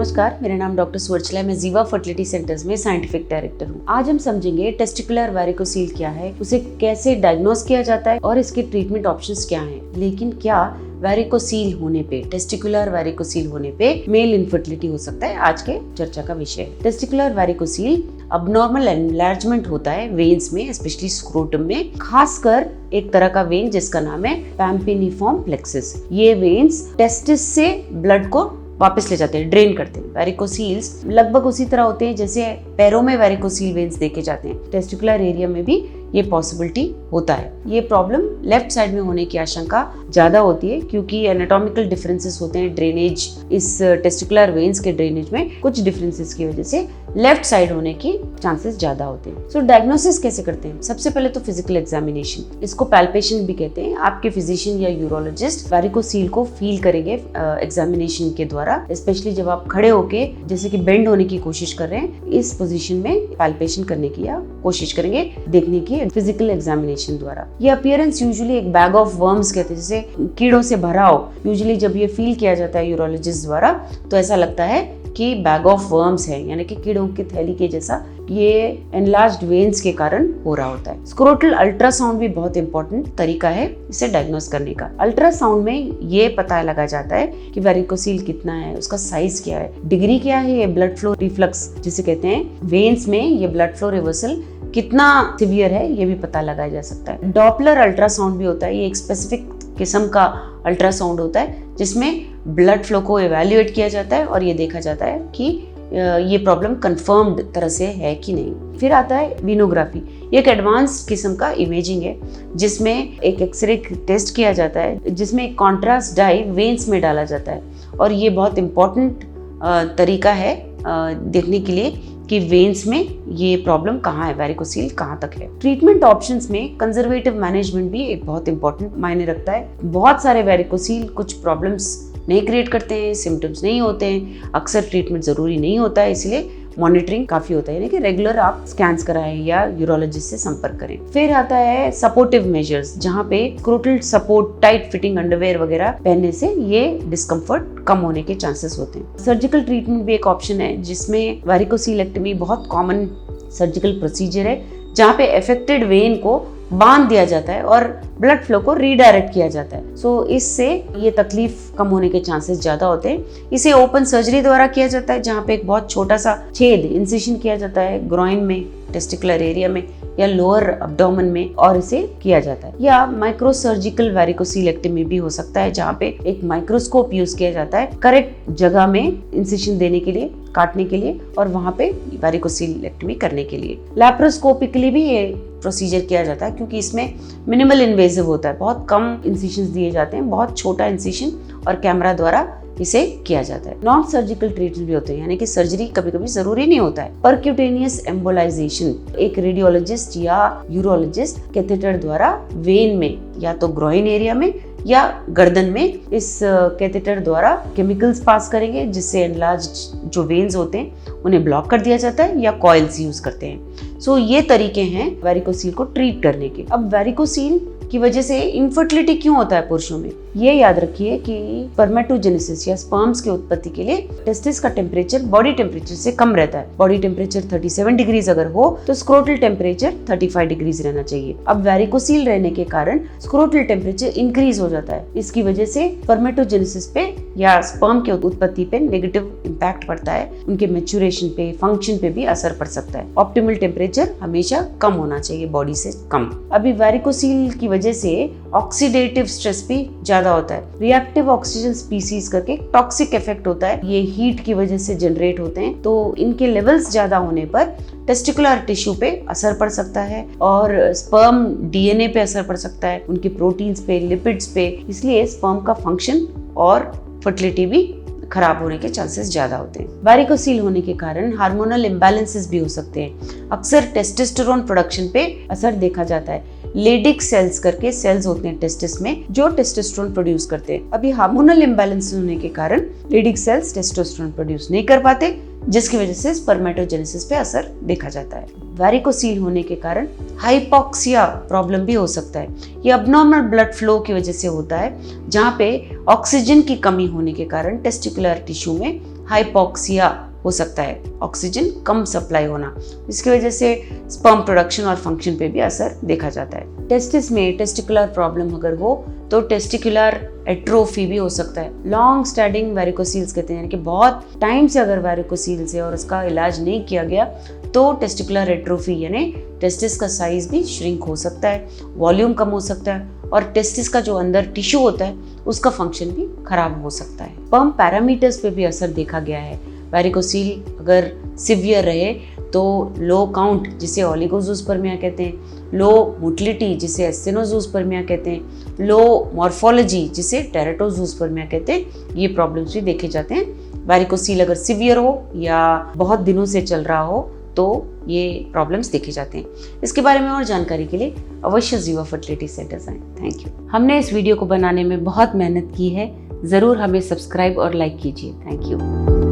नमस्कार, मेरा नाम डॉक्टर सुवर्चला है। मैं जीवा फर्टिलिटी सेंटर्स में साइंटिफिक डायरेक्टर हूँ। आज हम समझेंगे टेस्टिकुलर वैरिकोसील क्या है, उसे कैसे डायग्नोज किया जाता है और इसके ट्रीटमेंट ऑप्शंस क्या हैं। लेकिन क्या वैरिकोसील होने पे, टेस्टिकुलर वैरिकोसील होने पे मेल इनफर्टिलिटी हो सकता है? आज के चर्चा का विषय है। टेस्टिकुलर वैरिकोसील अबनॉर्मल एनलार्जमेंट होता है वेन्स में, स्पेशली स्क्रोटम में, खासकर एक तरह का वेन जिसका नाम है पैम्पिनिफॉर्म प्लेक्सस। ये वेन्स टेस्टिस से ब्लड को वापस ले जाते हैं, ड्रेन करते हैं। वैरिकोसील्स लगभग उसी तरह होते हैं जैसे पैरों में वैरिकोसील वेन्स देखे जाते हैं। टेस्टिकुलर एरिया में भी ये पॉसिबिलिटी होता है। ये प्रॉब्लम लेफ्ट साइड में होने की आशंका ज्यादा होती है क्योंकि एनाटॉमिकल डिफरेंसेस होते हैं ड्रेनेज, इस टेस्टिकुलर वेन्स के ड्रेनेज में कुछ डिफरेंसेस की वजह से लेफ्ट साइड होने की चांसेस ज्यादा होते हैं। सो डायग्नोसिस कैसे करते हैं? सबसे पहले तो फिजिकल एग्जामिनेशन, इसको पैल्पेशन भी कहते हैं। आपके फिजिशियन या यूरोलॉजिस्ट वैरिकोसील को फील करेंगे एग्जामिनेशन के द्वारा, स्पेशली जब आप खड़े होके जैसे कि बेंड होने की कोशिश कर रहे हैं, इस पोजीशन में पैल्पेशन करने की या कोशिश करेंगे देखने की फिजिकल एग्जामिनेशन द्वारा। ये अपीयरेंस यूजुअली एक बैग ऑफ वर्म्स कहते हैं, जैसे कीड़ों से भरा हो। यूजुअली जब ये फील किया जाता है यूरोलॉजिस्ट द्वारा तो ऐसा लगता है कि बैग ऑफ वर्म्स है, यानी कि कीड़ों की थैली के जैसा। ये एनलार्ज्ड वेन्स के कारण हो रहा होता है। स्क्रोटल अल्ट्रासाउंड भी बहुत इंपॉर्टेंट तरीका है इसे डायग्नोस करने का। अल्ट्रासाउंड में ये पता लगा जाता है कि वैरिकोसील कितना है, उसका साइज क्या है, डिग्री क्या है, ये ब्लड फ्लो रिफ्लक्स जिसे कहते हैं, वेन्स में ये ब्लड फ्लो रिवर्सल कितना सिवियर है, ये भी पता लगाया जा सकता है। डॉपलर अल्ट्रासाउंड भी होता है। ये एक स्पेसिफिक किस्म का अल्ट्रासाउंड होता है जिसमें ब्लड फ्लो को एवेल्युएट किया जाता है और ये देखा जाता है कि ये प्रॉब्लम कंफर्म्ड तरह से है कि नहीं। फिर आता है वीनोग्राफी। ये एक एडवांस किस्म का इमेजिंग है जिसमें एक एक्सरे टेस्ट किया जाता है, जिसमें एक कॉन्ट्रास्ट डाई वेन्स में डाला जाता है और ये बहुत इंपॉर्टेंट तरीका है देखने के लिए कि वेन्स में ये प्रॉब्लम कहाँ है, वैरिकोसील कहाँ तक है। ट्रीटमेंट ऑप्शंस में कंजर्वेटिव मैनेजमेंट भी एक बहुत इंपॉर्टेंट मायने रखता है। बहुत सारे वैरिकोसील कुछ प्रॉब्लम्स नहीं क्रिएट करते हैं, सिम्टम्स नहीं होते हैं, अक्सर ट्रीटमेंट जरूरी नहीं होता है, इसलिए मॉनिटरिंग काफी होता है, यानी कि रेगुलर आप स्कैन्स कराएं या यूरोलॉजिस्ट से संपर्क करें। फिर आता है सपोर्टिव मेजर्स, जहाँ पे scrotal support, tight fitting underwear वगैरह पहनने से ये डिस्कम्फर्ट कम होने के चांसेस होते हैं। सर्जिकल ट्रीटमेंट भी एक ऑप्शन है जिसमें वैरिकोसीलेक्टमी बहुत कॉमन सर्जिकल प्रोसीजर है, जहाँ पे अफेक्टेड वेन को बांध दिया जाता है और ब्लड फ्लो को रीडायरेक्ट किया जाता है। सो इससे ये तकलीफ कम होने के चांसेस ज्यादा होते हैं। इसे ओपन सर्जरी द्वारा किया जाता है, जहाँ पे एक बहुत छोटा सा छेद, इंसिशन किया जाता है ग्रॉइन में, टेस्टिकुलर एरिया में या लोअर अब्डोमेन में, और इसे किया जाता है। या माइक्रो सर्जिकल वैरिकोसीलेक्टमी भी हो सकता है, जहाँ पे एक माइक्रोस्कोप यूज किया जाता है करेक्ट जगह में इंसिशन देने के लिए, काटने के लिए, और वहाँ पे वैरिकोसीलेक्टमी करने के लिए। लैप्रोस्कोपिकली भी ये प्रोसीजर किया जाता है क्योंकि इसमें मिनिमल इन्वेसिव होता है, बहुत कम इंसिशंस दिए जाते हैं, बहुत छोटा इंसिशन और कैमरा द्वारा इसे किया जाता है। नॉन सर्जिकल ट्रीटमेंट भी होते हैं, यानी कि सर्जरी कभी कभी जरूरी नहीं होता है। परक्यूटेनियस एम्बोलाइजेशन, एक रेडियोलॉजिस्ट या यूरोलॉजिस्ट कैथेटर द्वारा वेन में या तो ग्रॉइन एरिया में या गर्दन में इस कैथेटर द्वारा केमिकल्स पास करेंगे, जिससे एनलार्ज्ड जो वेन्स होते हैं उन्हें ब्लॉक कर दिया जाता है, या कॉइल्स यूज करते हैं। सो ये तरीके हैं वैरिकोसील को ट्रीट करने के। अब वैरिकोसील की वजह से इनफर्टिलिटी क्यों होता है पुरुषों में? ये याद रखिए कि स्पर्मेटोजेनेसिस या स्पर्म्स की उत्पत्ति के लिए टेस्टिस का टेम्परेचर बॉडी टेम्परेचर से कम रहता है। बॉडी टेम्परेचर 37 डिग्रीज अगर हो तो स्क्रोटल टेम्परेचर 35 डिग्रीज रहना चाहिए। अब वैरिकोसील रहने के कारण स्क्रोटल टेम्परेचर इंक्रीज हो जाता है। इसकी वजह से स्पर्मेटोजेनेसिस पे या स्पर्म के उत्पत्ति पे नेगेटिव इम्पैक्ट पड़ता है, उनके मैच्योरेशन पे, फंक्शन पे भी असर पड़ सकता है। ऑप्टिमल टेम्परेचर हमेशा कम होना चाहिए, बॉडी से कम। अभी वैरिकोसील की वजह से ऑक्सीडेटिव स्ट्रेस भी ज्यादा होता है। रिएक्टिव ऑक्सीजन स्पीसीज करके टॉक्सिक इफेक्ट होता है, ये हीट की वजह से जनरेट होते हैं, तो इनके लेवल्स ज्यादा होने पर टेस्टिकुलर टिश्यू पे असर पड़ सकता है और स्पर्म डीएनए पे असर पड़ सकता है, उनके प्रोटीन्स पे, लिपिड्स पे। इसलिए स्पर्म का फंक्शन और फर्टिलिटी भी खराब होने के चांसेस ज्यादा होते हैं। वैरिकोसील होने के कारण हार्मोनल इम्बैलेंसेस भी हो सकते हैं। अक्सर टेस्टोस्टेरोन प्रोडक्शन पे असर देखा जाता है। लेडिक सेल्स करके सेल्स होते हैं टेस्टिस में जो टेस्टोस्टेरोन प्रोड्यूस करते हैं। अभी हार्मोनल इम्बैलेंस होने के कारण लेडिक सेल्स टेस्टोस्टेरोन प्रोड्यूस नहीं कर पाते, जिसकी वजह से स्पर्मेटोजेनेसिस पे असर देखा जाता है। वैरिकोसील होने के कारण हाइपोक्सिया प्रॉब्लम भी हो सकता है। ये अबनॉर्मल ब्लड फ्लो की वजह से होता है, जहाँ पे ऑक्सीजन की कमी होने के कारण टेस्टिकुलर टिश्यू में हाइपोक्सिया हो सकता है, ऑक्सीजन कम सप्लाई होना, इसकी वजह से स्पर्म प्रोडक्शन और फंक्शन पे भी असर देखा जाता है। टेस्टिस में टेस्टिकुलर प्रॉब्लम अगर हो तो टेस्टिकुलर एट्रोफी भी हो सकता है। लॉन्ग स्टैंडिंग वेरिकोसील्स कहते हैं, यानी कि बहुत टाइम से अगर वेरिकोसील्स है और उसका इलाज नहीं किया गया तो टेस्टिकुलर एट्रोफी यानी टेस्टिस का साइज भी श्रिंक हो सकता है, वॉल्यूम कम हो सकता है और टेस्टिस का जो अंदर टिश्यू होता है उसका फंक्शन भी खराब हो सकता है। स्पर्म पैरामीटर्स पे भी असर देखा गया है। वेरिकोसील अगर सिवियर रहे तो लो काउंट जिसे ओलिगोजूस्पर्मिया कहते हैं, लो मोटिलिटी जिसे एस्टेनोजूस्पर्मिया कहते हैं, लो मॉर्फोलॉजी जिसे टेरेटोजूस्पर्मिया कहते हैं, ये प्रॉब्लम्स भी देखे जाते हैं। वेरिकोसील अगर सिवियर हो या बहुत दिनों से चल रहा हो तो ये प्रॉब्लम्स देखे जाते हैं। इसके बारे में और जानकारी के लिए अवश्य जीवा फर्टिलिटी सेंटर्स आएं। Thank you. हमने इस वीडियो को बनाने में बहुत मेहनत की है, ज़रूर हमें सब्सक्राइब और लाइक कीजिए। Thank you.